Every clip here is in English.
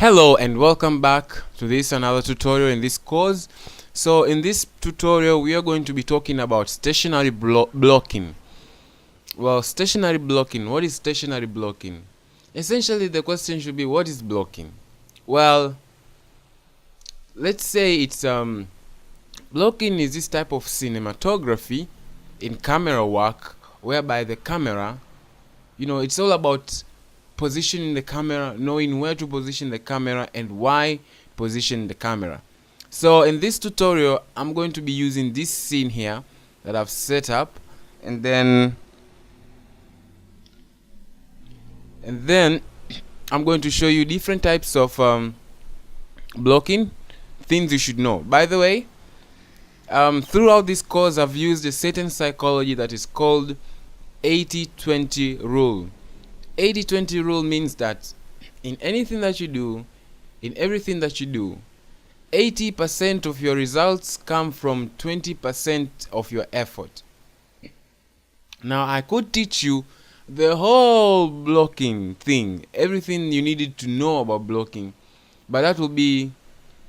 Hello and welcome back to this another tutorial in this course. So in this tutorial we are going to be talking about stationary blocking. Well, stationary blocking, what is stationary blocking? Essentially the question should be, what is blocking? Well, let's say it's blocking is this type of cinematography in camera work whereby the camera, it's all about positioning the camera, knowing where to position the camera and why position the camera. So in this tutorial I'm going to be using this scene here that I've set up, and then I'm going to show you different types of blocking, things you should know. By the way, throughout this course I've used a certain psychology that is called 80-20 rule. 80-20 rule means that in anything that you do, in everything that you do, 80% of your results come from 20% of your effort. Now I could teach you the whole blocking thing, everything you needed to know about blocking, but that will be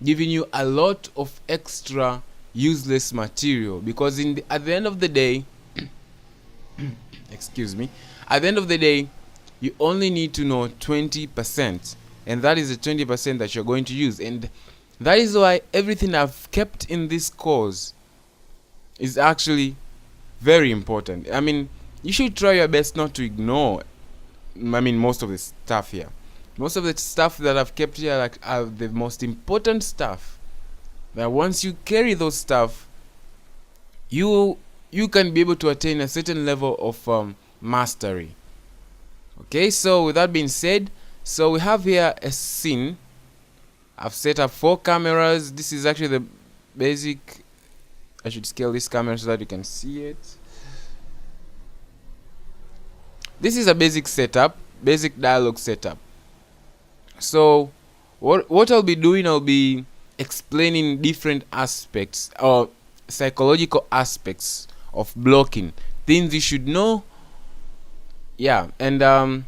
giving you a lot of extra useless material, because at the end of the day excuse me, at the end of the day you only need to know 20%, and that is the 20% that you're going to use. And that is why everything I've kept in this course is actually very important. I mean, you should try your best not to ignore most of the stuff here. Most of the stuff that I've kept here are the most important stuff, that once you carry those stuff, you can be able to attain a certain level of mastery. Okay, so with that being said, so we have here a scene. I've set up 4 cameras. This is actually the basic. I should scale this camera so that you can see it. This is a basic setup, basic dialogue setup. So what I'll be doing, I'll be explaining different aspects or psychological aspects of blocking, things you should know. Yeah, and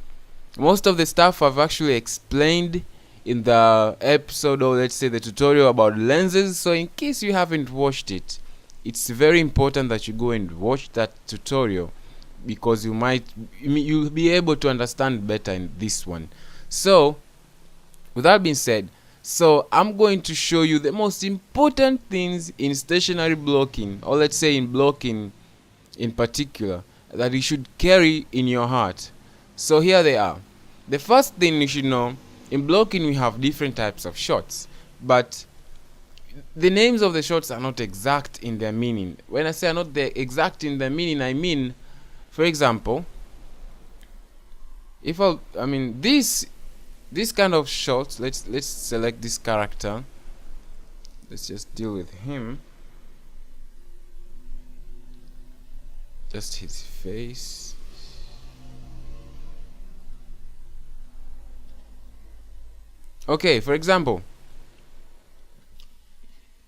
most of the stuff I've actually explained in the episode, or let's say the tutorial about lenses. So in case you haven't watched it, it's very important that you go and watch that tutorial, because you'll be able to understand better in this one. So with that being said, so I'm going to show you the most important things in stationary blocking, or let's say in blocking in particular, that you should carry in your heart. So here they are. The first thing you should know, in blocking we have different types of shots, but the names of the shots are not exact in their meaning. When I say are not exact in their meaning, I mean, for example, if this kind of shot, let's select this character. Let's just deal with him. Just his face. Okay, for example,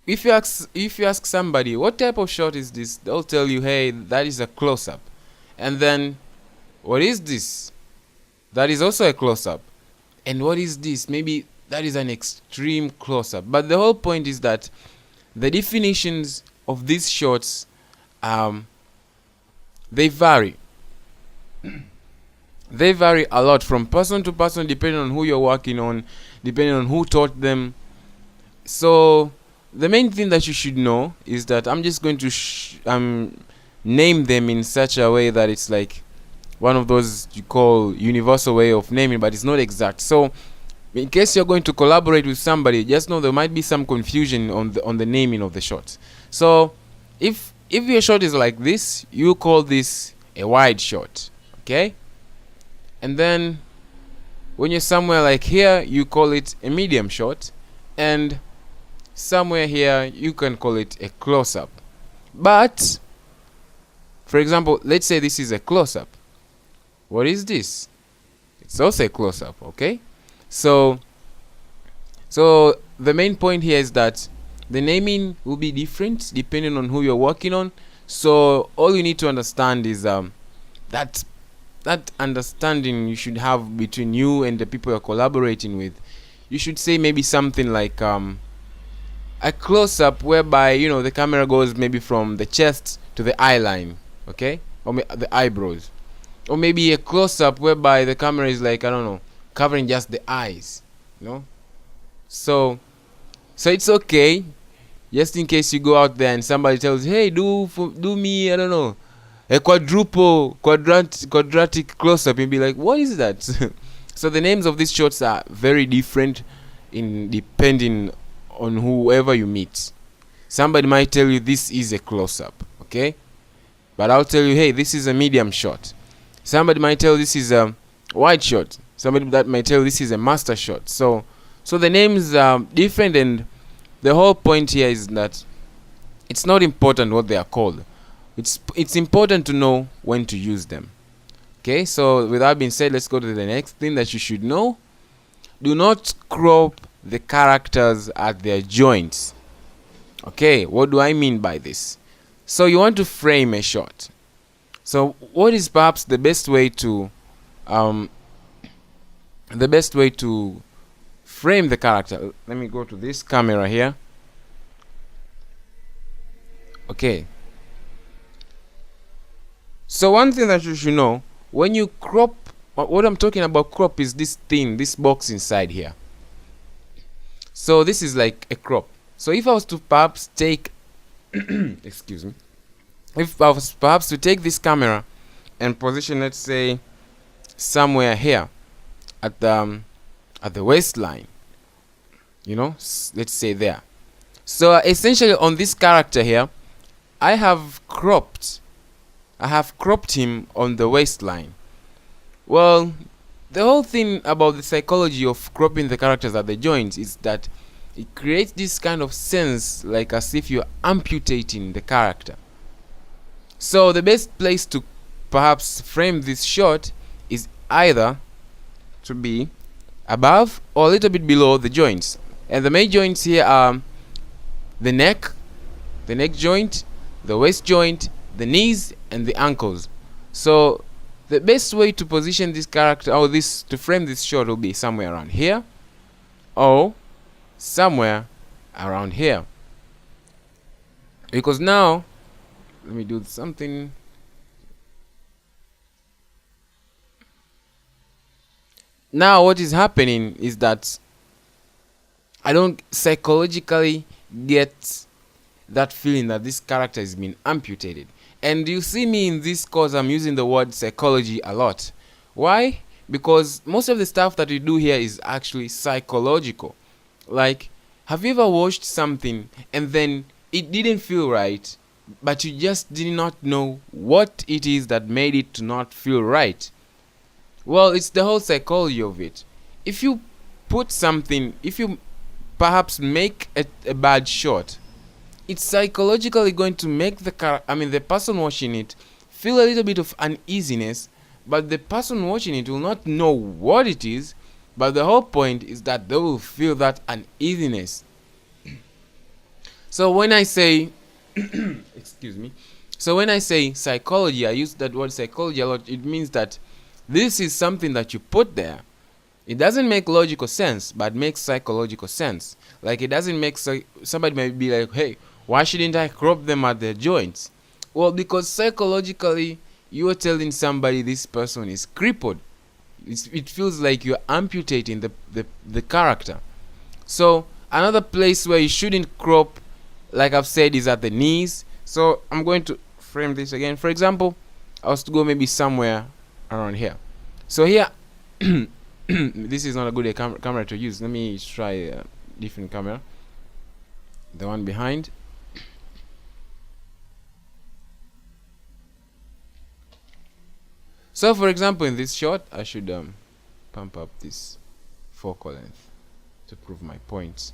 if you ask somebody what type of shot is this, they'll tell you, hey, that is a close-up. And then, what is this? That is also a close-up. And what is this? Maybe that is an extreme close-up. But the whole point is that the definitions of these shots, they vary. They vary a lot from person to person, depending on who you're working on, depending on who taught them. So the main thing that you should know is that I'm just going to name them in such a way that it's like one of those you call universal way of naming, but it's not exact. So in case you're going to collaborate with somebody, just know there might be some confusion on the naming of the shot. So if your shot is like this, you call this a wide shot, okay? And then when you're somewhere like here, you call it a medium shot, and somewhere here you can call it a close-up. But for example, let's say this is a close-up. What is this? It's also a close-up, okay? So the main point here is that the naming will be different depending on who you're working on. So all you need to understand is that understanding you should have between you and the people you're collaborating with. you should say maybe something like a close-up whereby the camera goes maybe from the chest to the eye line, okay, or the eyebrows, or maybe a close-up whereby the camera is like, I don't know, covering just the eyes, so it's okay, just in case you go out there and somebody tells you, hey, do me, I don't know, a quadratic close-up, you'll be like, what is that? So the names of these shots are very different in depending on whoever you meet. Somebody might tell you this is a close-up, okay, but I'll tell you, hey, this is a medium shot. Somebody might tell this is a wide shot. Somebody that might tell this is a master shot. So the names are different, and the whole point here is that it's not important what they are called. It's important to know when to use them. Okay, so with that being said, let's go to the next thing that you should know. Do not crop the characters at their joints. Okay, what do I mean by this? So you want to frame a shot. So what is perhaps the best way to frame the character? Let me go to this camera here. Okay. So one thing that you should know, when you crop, what I'm talking about crop is this thing, this box inside here. So this is like a crop. So if I was to perhaps take excuse me, if I was perhaps to take this camera and position, let's say, somewhere here at the waistline, let's say there. So essentially on this character here, I have cropped him on the waistline. Well, the whole thing about the psychology of cropping the characters at the joints is that it creates this kind of sense like as if you're amputating the character. So the best place to perhaps frame this shot is either to be above or a little bit below the joints. And the main joints here are the neck joint, the waist joint, the knees, and the ankles. So the best way to position this character, or to frame this shot, will be somewhere around here or somewhere around here. Because now, let me do something. Now what is happening is that I don't psychologically get that feeling that this character is being amputated. And you see me in this course, I'm using the word psychology a lot. Why? Because most of the stuff that we do here is actually psychological. Like, have you ever watched something and then it didn't feel right, but you just did not know what it is that made it to not feel right? Well, it's the whole psychology of it. If you perhaps make a bad shot, it's psychologically going to make the person watching it feel a little bit of uneasiness, but the person watching it will not know what it is, but the whole point is that they will feel that uneasiness. So when I say excuse me, so when I say psychology, I use that word psychology a lot. It means that this is something that you put there. It doesn't make logical sense, but makes psychological sense. Like, it doesn't make somebody might be like, hey, why shouldn't I crop them at their joints? Well, because psychologically you are telling somebody this person is crippled. It feels like you're amputating the character. So another place where you shouldn't crop, like I've said, is at the knees. So I'm going to frame this again. For example, I was to go maybe somewhere around here. So here this is not a good camera to use. Let me try a different camera, the one behind. So for example, in this shot, I should pump up this focal length to prove my point.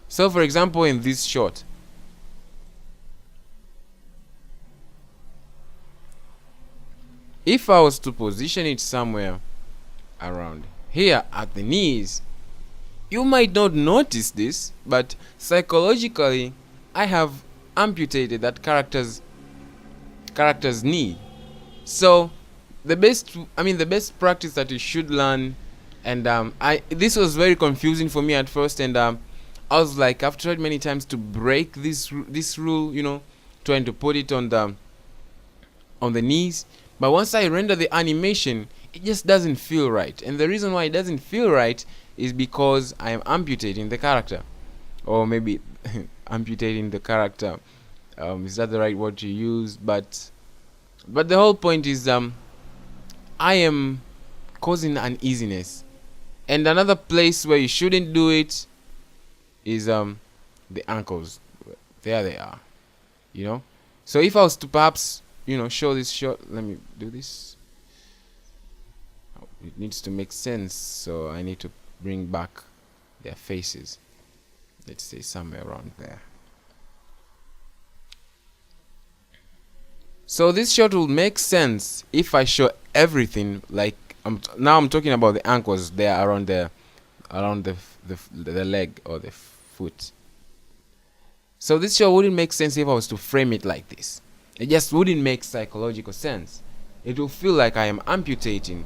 So for example, in this shot, if I was to position it somewhere around here at the knees, you might not notice this, but psychologically I have amputated that character's knee. So the best practice that you should learn And I this was very confusing for me at first, and I was like, I've tried many times to break this rule, trying to put it on the knees, but once I render the animation, it just doesn't feel right. And the reason why it doesn't feel right is because I am amputating the character, or maybe amputating the character. Is that the right word to use? But the whole point is I am causing uneasiness. And another place where you shouldn't do it is the ankles. There they are. So if I was to perhaps show this shot, let me do this. It needs to make sense, so I need to bring back their faces. Let's say somewhere around there. So this shot will make sense if I show everything. Like now I'm talking about the ankles there around the leg or the foot. So this shot wouldn't make sense if I was to frame it like this. It just wouldn't make psychological sense. It will feel like I am amputating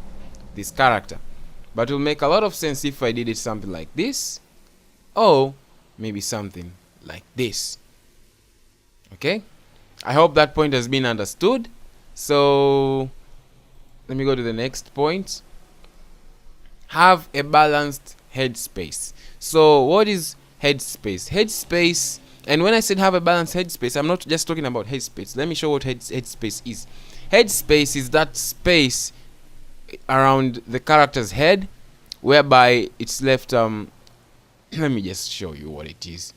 this character. But it will make a lot of sense if I did it something like this, or maybe something like this. Okay? I hope that point has been understood. So let me go to the next point. Have a balanced headspace. So what is headspace? Headspace, and when I said have a balanced headspace, I'm not just talking about headspace. Let me show what headspace is. Headspace is that space around the character's head whereby it's left let me just show you what it is.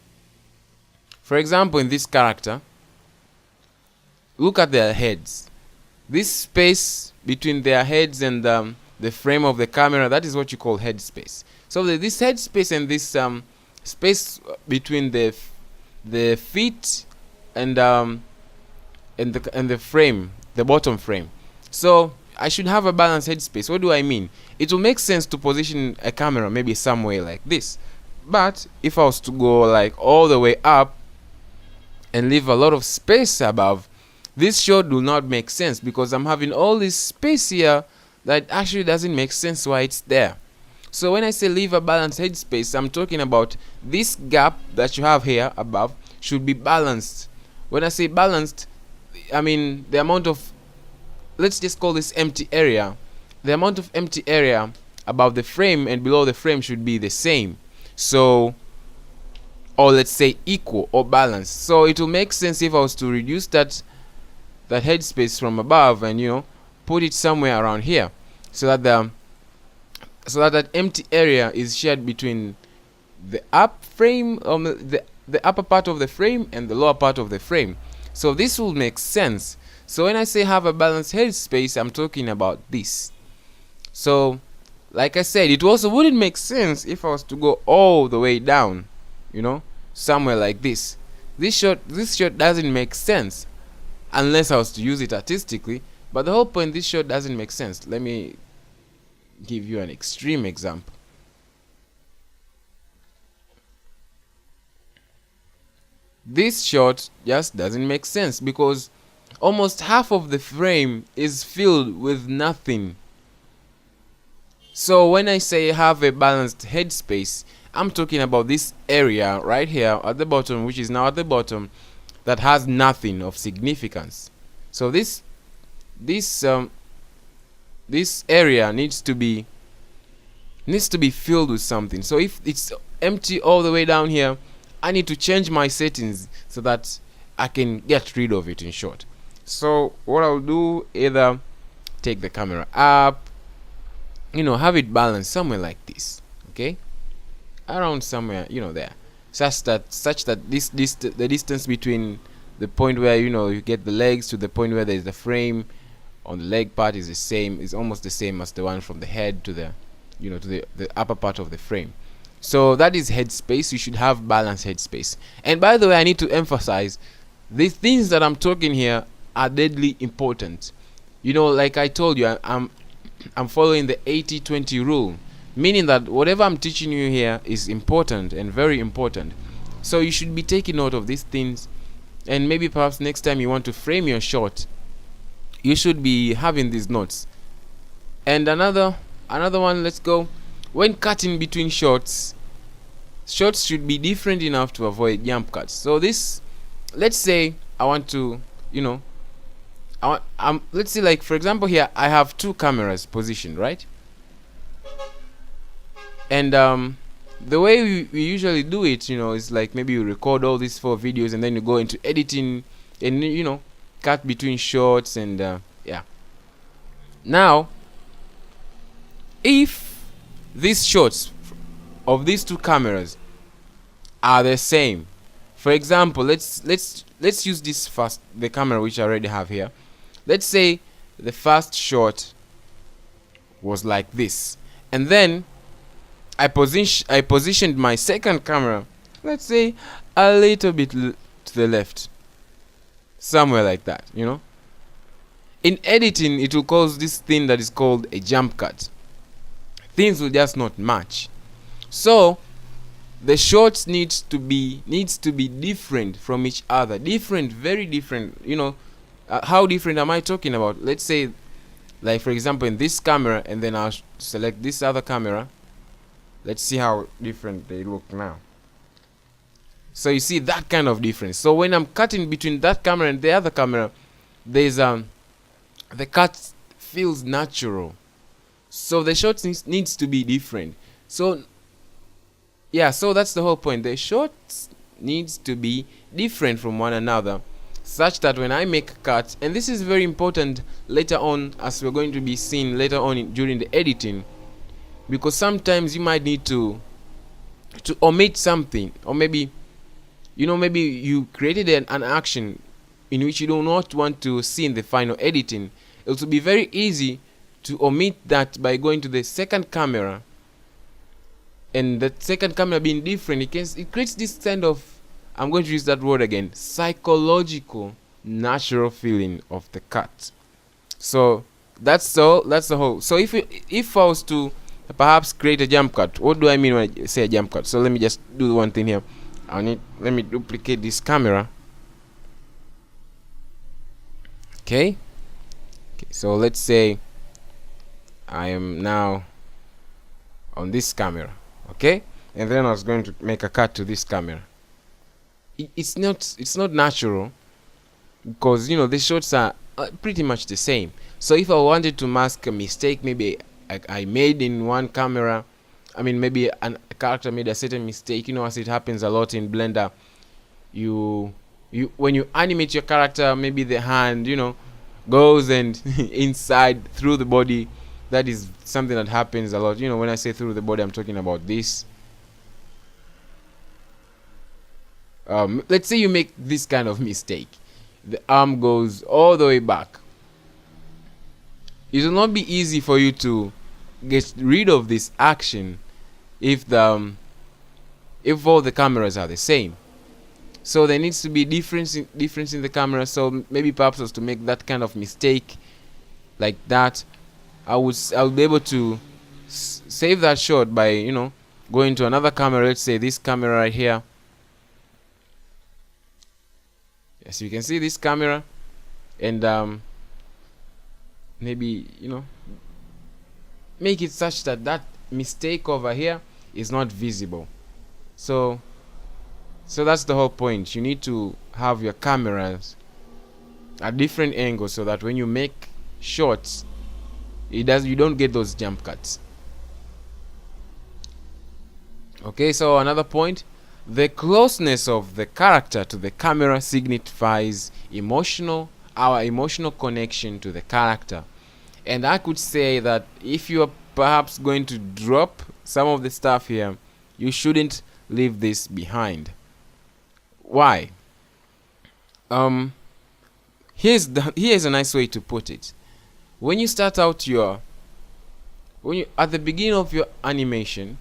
For example, in this character, look at their heads. This space between their heads and the frame of the camera, that is what you call headspace. So this headspace and this space between the feet and the frame, the bottom frame. So I should have a balanced headspace. What do I mean? It will make sense to position a camera maybe somewhere like this. But if I was to go like all the way up and leave a lot of space above, this shot will not make sense because I'm having all this space here that actually doesn't make sense why it's there. So when I say leave a balanced headspace, I'm talking about this gap that you have here above should be balanced. When I say balanced, I mean the amount of, let's just call this empty area. The amount of empty area above the frame and below the frame should be the same. So, or let's say equal or balanced. So it will make sense if I was to reduce that headspace from above and put it somewhere around here, so that that empty area is shared between the up frame, the upper part of the frame and the lower part of the frame. So this will make sense. So when I say have a balanced headspace, I'm talking about this. So like I said, it also wouldn't make sense if I was to go all the way down, somewhere like this. This shot doesn't make sense unless I was to use it artistically. But the whole point, this shot doesn't make sense. Let me give you an extreme example. This shot just doesn't make sense because almost half of the frame is filled with nothing. So when I say have a balanced headspace, I'm talking about this area right here at the bottom, which is now at the bottom, that has nothing of significance. So this area needs to be filled with something. So if it's empty all the way down here, I need to change my settings so that I can get rid of it, in short. So what I'll do, either take the camera up, have it balanced somewhere like this, okay, around somewhere, there, such that the distance between the point where you get the legs to the point where there's the frame on the leg part is the same, is almost the same as the one from the head to the to the upper part of the frame. So that is headspace. You should have balanced headspace. And by the way, I need to emphasize, the things that I'm talking here are deadly important. Like I told you, I'm following the 80-20 rule, meaning that whatever I'm teaching you here is important and very important. So you should be taking note of these things, and maybe perhaps next time you want to frame your shot, you should be having these notes. And another one, let's go. when cutting between shots should be different enough to avoid jump cuts. So this, let's say I want to, let's say, like, for example, here I have two cameras positioned, right? And the way we usually do it, is like maybe you record all these 4 videos and then you go into editing and cut between shots and yeah. Now, if these shots of these two cameras are the same, for example, let's use the camera which I already have here. Let's say the first shot was like this, and then I positioned my second camera, let's say, a little bit to the left, somewhere like that. In editing, it will cause this thing that is called a jump cut. Things will just not match. So the shots needs to be different from each other, very different. How different am I talking about? Let's say, like, for example, in this camera, and then I'll select this other camera. Let's see how different they look now. So you see that kind of difference. So when I'm cutting between that camera and the other camera, there's the cut feels natural. So the shots needs to be different. So yeah, so that's the whole point. The shots needs to be different from one another, such that when I make a cut, and this is very important later on, as we're going to be seeing later on during the editing, because sometimes you might need to omit something, or maybe maybe you created an action in which you do not want to see in the final editing. It will be very easy to omit that by going to the second camera, and the second camera being different. It creates this kind of, I'm going to use that word again, psychological natural feeling of the cut. So that's the whole. So if I was to perhaps create a jump cut, what do I mean when I say a jump cut? So let me just do one thing here. Let me duplicate this camera. Okay, so let's say I am now on this camera, okay, and then I was going to make a cut to this camera. It's not natural, because the shots are pretty much the same. So if I wanted to mask a mistake, maybe I made in one camera, maybe a character made a certain mistake, as it happens a lot in Blender. You when you animate your character, maybe the hand goes and inside through the body. That is something that happens a lot. When I say through the body, I'm talking about this. Let's say you make this kind of mistake. The arm goes all the way back. It will not be easy for you to get rid of this action if all the cameras are the same. So there needs to be difference in the camera. So maybe perhaps was to make that kind of mistake like that, I'll be able to save that shot by going to another camera. Let's say this camera right here. Yes, you can see this camera, and maybe make it such that mistake over here is not visible. So that's the whole point. You need to have your cameras at different angles so that when you make shots, you don't get those jump cuts. Okay, so another point, the closeness of the character to the camera signifies our emotional connection to the character. And I could say that if you are perhaps going to drop some of the stuff here, you shouldn't leave this behind. Why? Here's a nice way to put it. When you start out at the beginning of your animation,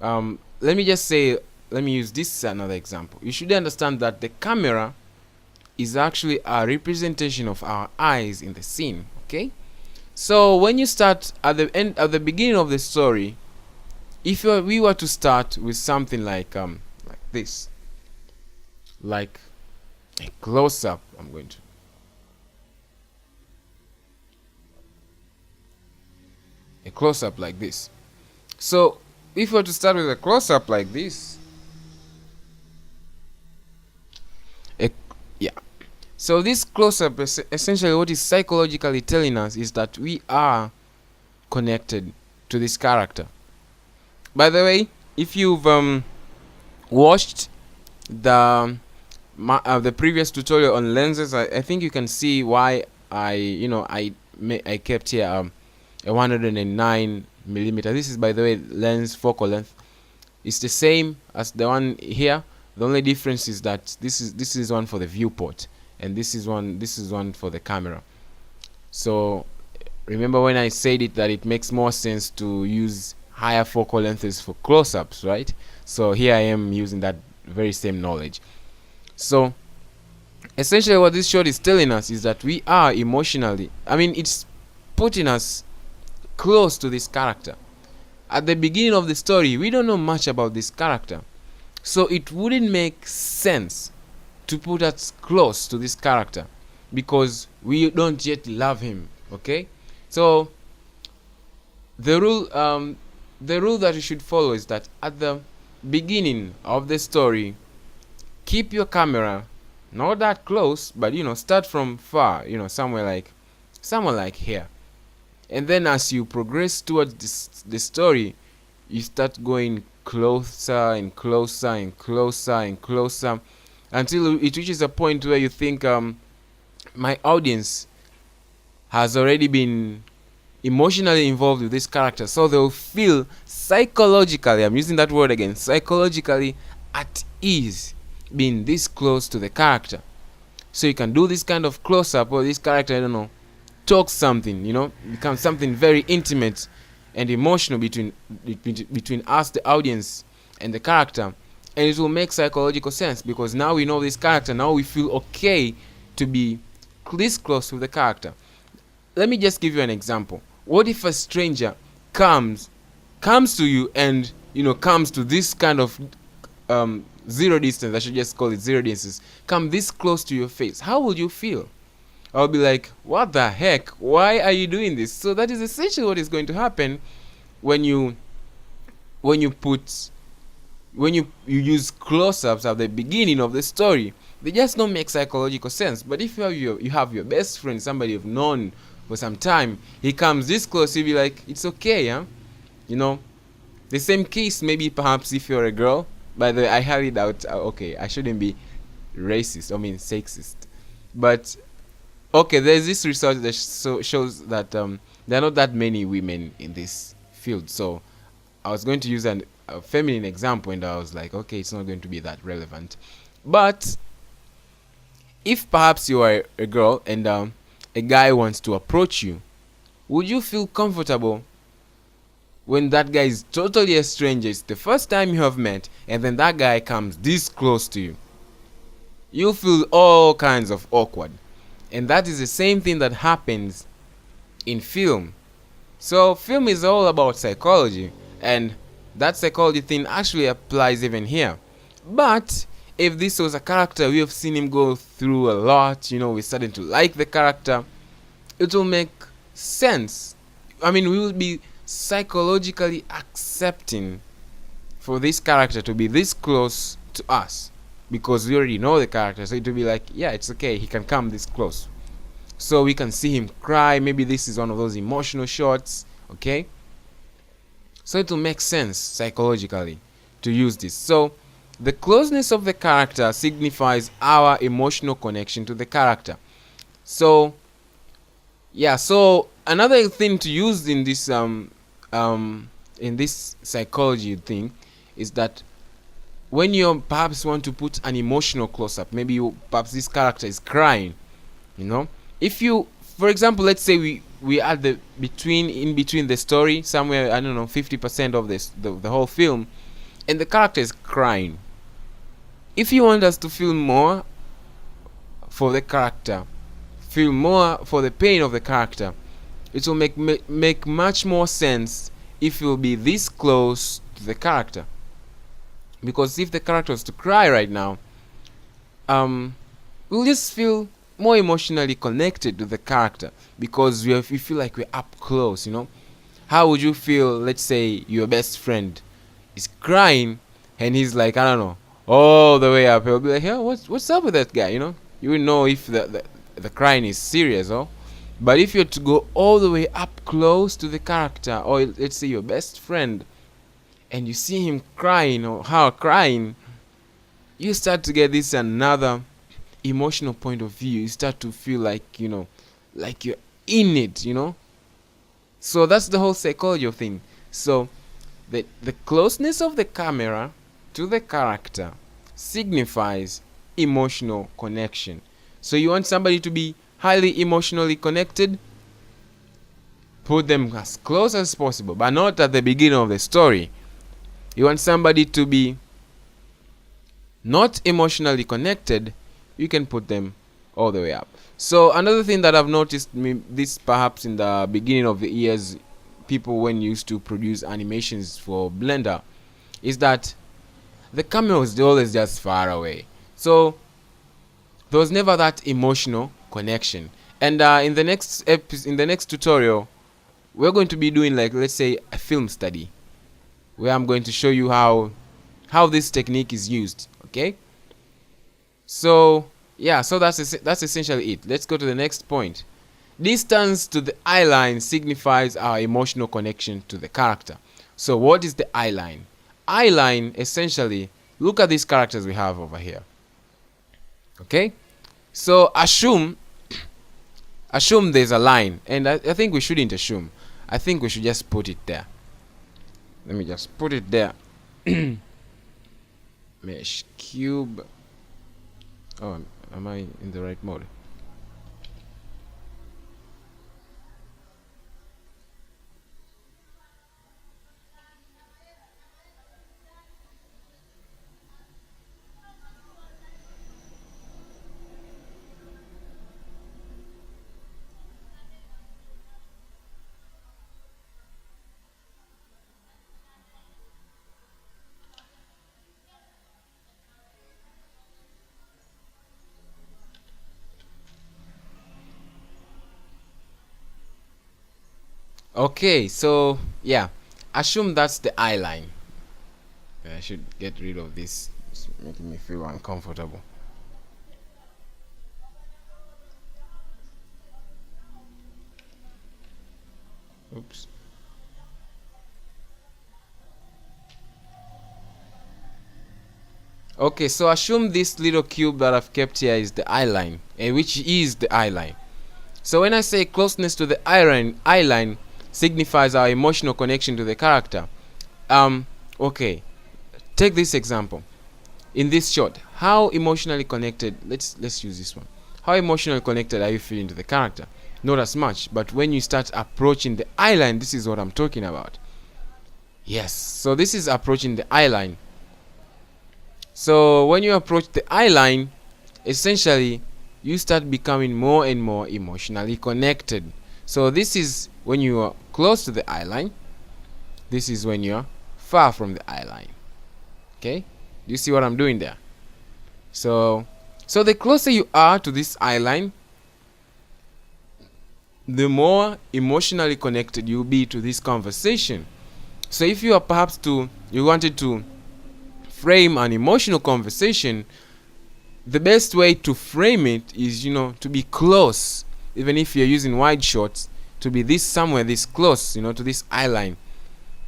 let me use this as another example. You should understand that the camera is actually a representation of our eyes in the scene. Okay, so when you start at the beginning of the story, if we were to start with something like this, like a close-up, I'm going to a close-up like this. So if we were to start with a close-up like this, yeah. So this close-up is essentially what is psychologically telling us is that we are connected to this character. By the way, if you've watched the previous tutorial on lenses, I think you can see why I kept here a 109 millimeter. This is, by the way, lens focal length. It's the same as the one here. The only difference is that this is one for the viewport, and this is one for the camera. So remember when I said it, that it makes more sense to use higher focal lengths for close-ups, right? So here I am using that very same knowledge. So essentially what this shot is telling us is that we are emotionally, it's putting us close to this character. At the beginning of the story, we don't know much about this character, so it wouldn't make sense to put us close to this character because we don't yet love him. Okay, so the rule that you should follow is that at the beginning of the story, keep your camera not that close, but start from far, somewhere like here. And then as you progress towards the story, you start going closer and closer and closer and closer until it reaches a point where you think, my audience has already been emotionally involved with this character, so they'll feel psychologically, I'm using that word again, psychologically at ease being this close to the character. So you can do this kind of close-up, or this character, I don't know, talks something, becomes something very intimate and emotional between us, the audience, and the character, and it will make psychological sense because now we know this character. Now we feel okay to be this close with the character. Let me just give you an example. What if a stranger comes to you and comes to this kind of zero distance? I should just call it zero distance. Come this close to your face. How will you feel? I'll be like, what the heck? Why are you doing this? So that is essentially what is going to happen when you use close-ups at the beginning of the story. They just don't make psychological sense. But if you have your best friend, somebody you've known for some time, he comes this close, you'll be like, it's okay, huh? The same case maybe perhaps if you're a girl. By the way, I highly doubt, okay, I shouldn't be racist, sexist. But okay, there's this research that shows that there are not that many women in this field. So I was going to use a feminine example, and I was like, okay, it's not going to be that relevant. But if perhaps you are a girl and a guy wants to approach you, would you feel comfortable when that guy is totally a stranger? It's the first time you have met, and then that guy comes this close to you. You'll feel all kinds of awkward. And that is the same thing that happens in film. So film is all about psychology, and that psychology thing actually applies even here. But if this was a character we have seen him go through a lot, we're starting to like the character, it will make sense. We will be psychologically accepting for this character to be this close to us because we already know the character. So it will be like, yeah, it's okay, he can come this close, so we can see him cry. Maybe this is one of those emotional shots. Okay, so it will make sense psychologically to use this. So the closeness of the character signifies our emotional connection to the character. So yeah, so another thing to use in this psychology thing is that when you perhaps want to put an emotional close-up, maybe perhaps this character is crying, if you, for example, let's say we are in between the story, somewhere, I don't know, 50% of the whole film, and the character is crying. If you want us to feel more for the character, feel more for the pain of the character, it will make much more sense if you'll be this close to the character. Because if the character was to cry right now, we'll just feel more emotionally connected to the character because we feel like we're up close, how would you feel? Let's say your best friend is crying and he's like, I don't know, all the way up. He'll be like, yeah, what's up with that guy? You will know if the crying is serious, or. But if you're to go all the way up close to the character, or let's say your best friend, and you see him crying or her crying, you start to get this another emotional point of view. You start to feel like, like you're in it. So that's the whole psychology of thing. So the closeness of the camera to the character signifies emotional connection. So you want somebody to be highly emotionally connected, put them as close as possible, but not at the beginning of the story. You want somebody to be not emotionally connected, you can put them all the way up. So another thing that I've noticed, this perhaps in the beginning of the years, people when used to produce animations for Blender, is that the camera was always just far away. So there was never that emotional connection. And in the next tutorial, we're going to be doing, like, let's say, a film study, where I'm going to show you how this technique is used. Okay, so yeah, so that's essentially it. Let's go to the next point. Distance to the eye line signifies our emotional connection to the character. So what is the eye line? Eye line, essentially, look at these characters we have over here. Okay, so assume there's a line, and I think we shouldn't assume. I think we should just put it there. Let me just put it there. Mesh cube. Oh, am I in the right mode? Okay, so yeah, assume that's the eye line. I should get rid of this. It's making me feel uncomfortable. Oops. Okay, so assume this little cube that I've kept here is the eye line, which is the eye line. So when I say closeness to the eye line signifies our emotional connection to the character. Okay, take this example. In this shot, how emotionally connected, let's use this one. How emotionally connected are you feeling to the character? Not as much, but when you start approaching the eye line, this is what I'm talking about. Yes, so this is approaching the eye line. So when you approach the eye line, essentially you start becoming more and more emotionally connected. So this is when you are close to the eye line. This is when you're far from the eye line. Okay, do you see what I'm doing there? So the closer you are to this eye line, the more emotionally connected you'll be to this conversation. So if you are perhaps you wanted to frame an emotional conversation, the best way to frame it is, to be close. Even if you're using wide shots, to be somewhere this close, to this eye line.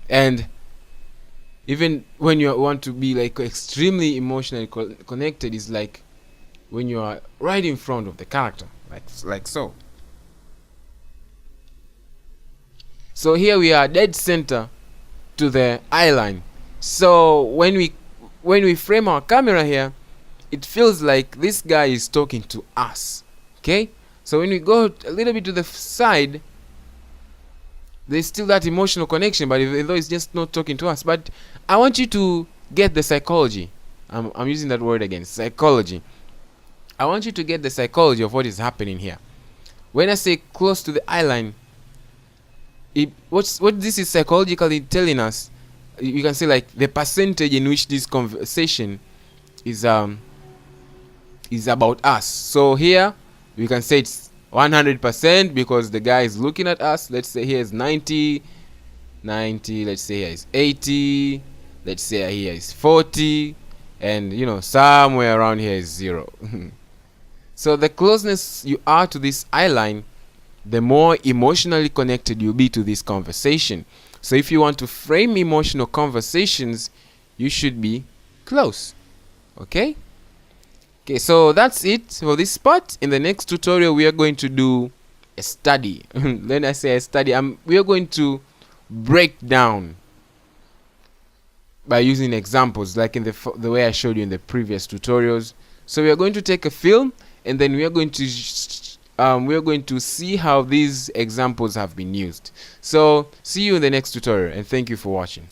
And even when you want to be like extremely emotionally connected, is like when you are right in front of the character, like so. So here we are dead center to the eye line. So when we frame our camera here, it feels like this guy is talking to us. Okay, so when we go a little bit to the side, there's still that emotional connection, but even though it's just not talking to us. But I want you to get the psychology. I'm using that word again, psychology. I want you to get the psychology of what is happening here. When I say close to the eye line, what this is psychologically telling us, you can say like the percentage in which this conversation is about us. So here we can say it's 100% because the guy is looking at us. Let's say here is 90, 90, let's say here is 80, let's say here is 40, and somewhere around here is 0. So the closeness you are to this eye line, the more emotionally connected you'll be to this conversation. So if you want to frame emotional conversations, you should be close. Okay, so that's it for this part. In the next tutorial, we are going to do a study. When I say a study, we are going to break down by using examples, like in the way I showed you in the previous tutorials. So we are going to take a film, and then we are going to see how these examples have been used. So see you in the next tutorial, and thank you for watching.